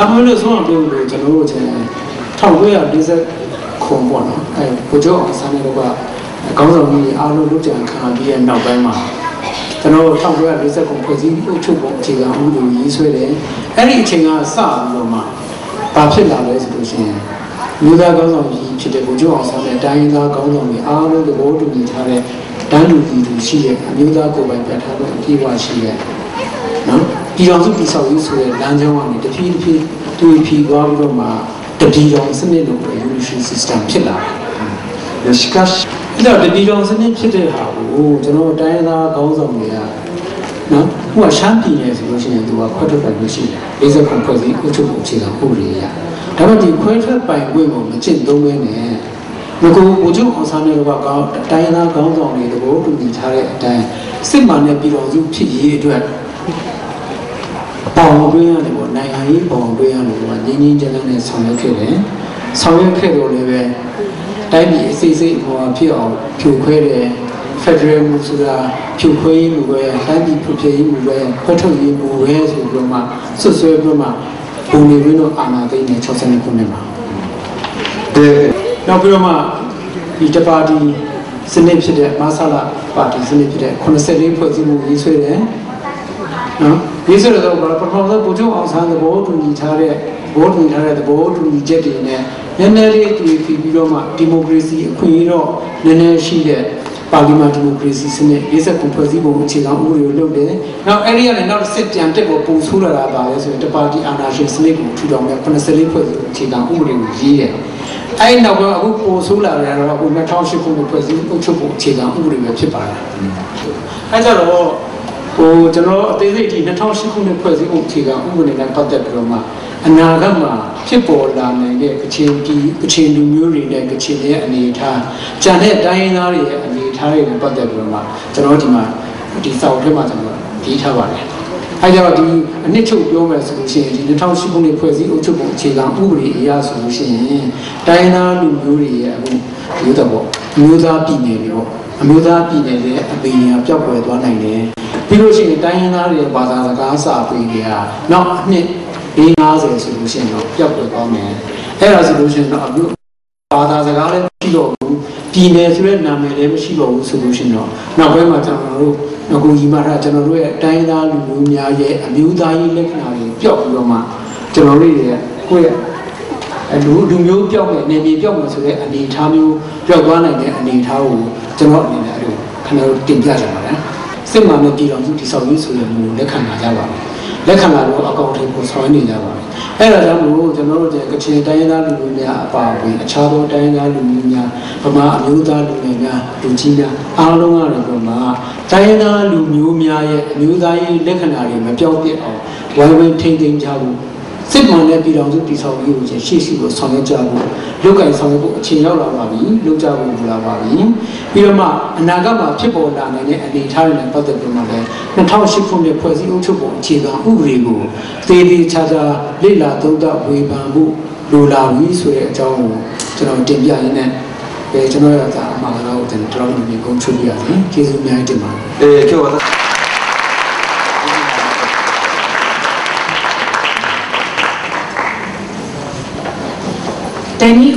다음에 소원을 저는 통과야 리셋 공부는 보조 산에로가 강성이 아로 루지 않고 비에 나와야만 저는 통과야 리셋 공부지 우측 제가 우리 이수에 애리 제가 싸움로만 밥실라를 해주신 유다 강성이ဖြစ်တဲ့ 보조 산에 다이나 강성이 아로도 모두 잘해 단루기도 시에 유다 고발 배타도 기와시에 비정수 비서유수의 난정왕이 대피 두피과로마 대비정 스님으로 유니시 시스템 필라. 시카시 이다 대비정 스님 필때하고 저는 다이나 강성이야. 뭐 샴피네에서 보시면 누가 쿼터백 것이 레이저 컴포지 우측 제가 우리야. 다만 이 쿼터 바이고에 뭐 진동에네. 그리고 보조 어산으로가 다이나 강성이도 좀 잘해.စစ်မှန်တဲ့ 비정수 필이အတွက် 보험도야는 뭐 나이하이 보험도야는 뭐 닝닝전전에 성역해래 성역해도 레벨 다이비 세세 뭐 필요 교회에 페더럴 무수라 교회 무고에 다이비 표피의 무고에 포토이 무고에 소로마 소소로마 본인은 아나데네 초선이 보내마 네 나그러마 이제 파티 스냅시데 마살라 파티 스냅시데 코너셀이 포지무 이소에 예술에도 바로 보조 항상 모든 잘해 모든 이제들이네 옛날에 비비로마 디모크라시ခွင့်ရတော့ နည်းနည်း ရှိတဲ့ 파리마 디모크라시 스네 예술 공포지 보고 제가 우리를လုပ်တယ် နောက် အဲ့ဒီကနေ နောက် စစ်ပြန်တက်ဖို့ ပုံဆိုးလာတာပါလဲဆိုရင် တပါတီအာဏာရှင်စနစ်ကို ထူထောင်တဲ့ 94 ဖွဲ့စည်းပုံ အခြေခံဥပဒေကို ရေးတယ် အဲ့ဒီနောက်က အခု ပုံဆိုးလာတာတော့ 2008 ခုနှစ် ဖွဲ့စည်းအုပ်ချုပ်ပုံ အခြေခံဥပဒေပဲ ဖြစ်ပါတယ် အဲ့ကြတော့ ကျွန်တော်အသေးစိတ်ဒီ2008ခုနှစ်ဖွဲ့စည်းပုံအခြေခံဥပဒေနဲ့ပတ်သက်ပြီးတော့မှအနာဂတ်မှာဖြစ်ပေါ်လာနိုင်တဲ့ကချင်လူမျိုးတွေနဲ့ကချင်ရဲ့အနေအထားကြံတဲ့တိုင်းရင်းသားတွေရဲ့အနေအထားတွေနဲ့ပတ်သက်ပြီးတော့မှကျွန်တော်ဒီမှာဒီစာအုပ်ထဲမှာကျွန်တော်ရေးထားပါတယ်။အဲကြောင့်ဒီအနှစ်ချုပ်ပြောမယ်ဆိုလို့ရှိရင်ဒီ2008ခုနှစ်ဖွဲ့စည်းအုပ်ချုပ်ပုံအခြေခံဥပဒေအရဆိုလို့ရှိရင်တိုင်းရင်းသားလူမျိုးတွေရဲ့အခုမျိုးသက်ပေါ့မျိုးသားပြည်နယ်တွေပေါ့အမျိုးသားပြည်နယ်ရဲ့အပေညာပျောက်ကွယ်သွားနိုင်တယ် ပြီးလို့ရှိရင်တိုင်းရင်းသားတွေဘာသာစကားစာပေတွေကနောက်အနှစ်50ဆိုလို့ရှိရင်တော့ပျောက်ကွယ်သွားမယ်အဲ့ဒါဆိုလို့ရှိရင်တော့အခုဘာသာစကားလည်းမရှိတော့ဘူးပြည်နယ်ဆိုတဲ့နာမည်လည်းမရှိတော့ဘူးဆိုလို့ရှိရင်တော့နောက်ပိုင်းမှာကျွန်တော်တို့အခုဒီမှာကျွန်တော်တို့ရဲ့တိုင်းသားလူမျိုးများရဲ့အမျိုးသားရေးလက္ခဏာတွေပျောက်ပြီးတော့မှကျွန်တော်တို့ရဲ့ကိုယ့်ရဲ့လူမျိုးပျောက်မယ်နေမြေပျောက်မယ်ဆိုတဲ့အနေအထားမျိုးပျောက်သွားနိုင်တဲ့အနေအထားကိုကျွန်တော်အနေနဲ့အဲ့လိုခဏတော့တင်ပြကြပါမယ် စစ်မှန်တဲ့ပြည်တော်စုတည်ဆောက်ရေးဆိုတဲ့မူလက်ခံလာကြပါမယ်။လက်ခံလာတော့အကောင့်ထဲကိုဆောင်းနေကြပါမယ်။အဲ့ဒါကြောင့်မို့ကျွန်တော်တို့ကချင်တိုင်းရင်းသားလူမျိုးများအပါအဝင်အခြားသောတိုင်းရင်းသားလူမျိုးများဗမာအမျိုးသားလူငယ်များလူကြီးများအားလုံးကတော့ဒီမှာတိုင်းရင်းသားလူမျိုးများရဲ့အမျိုးသားရေးလက္ခဏာတွေမပြောင်းပြတ်အောင်ဝိုင်းဝန်းထိန်းသိမ်းကြဖို့ စစ်မှန်တဲ့ပြည်တော်စုတည်ဆောက်ရေးကိုရှေ့ရှိကိုဆောင်ရွက်ကြဖို့လုပ်ကိုင်ဆောင်ရွက်ဖို့အချိန်ရောက်လာပါပြီလုပ်ကြဖို့လိုလာပါပြီပြီးတော့မှအနာဂတ်မှာဖြစ်ပေါ်လာနိုင်တဲ့အနေအထားတွေနဲ့ပတ်သက်ပြီးမှလည်း2008ခုနှစ်ဖွဲ့စည်းအုပ်ချုပ်ပုံအခြေခံဥပဒေကိုသေသေးချာချာလေ့လာသုံးသပ်ဝေဖန်ဖို့လိုလာပြီဆိုတဲ့အကြောင်းကိုကျွန်တော်တင်ပြရင်းနဲ့ကျွန်တော်ရတာအမှားကတော့ကျွန်တော်တို့ဒီကုန်းချုပ်ပြရစီကျေးဇူးအများကြီးတင်ပါတယ်ကျော်ပါDanny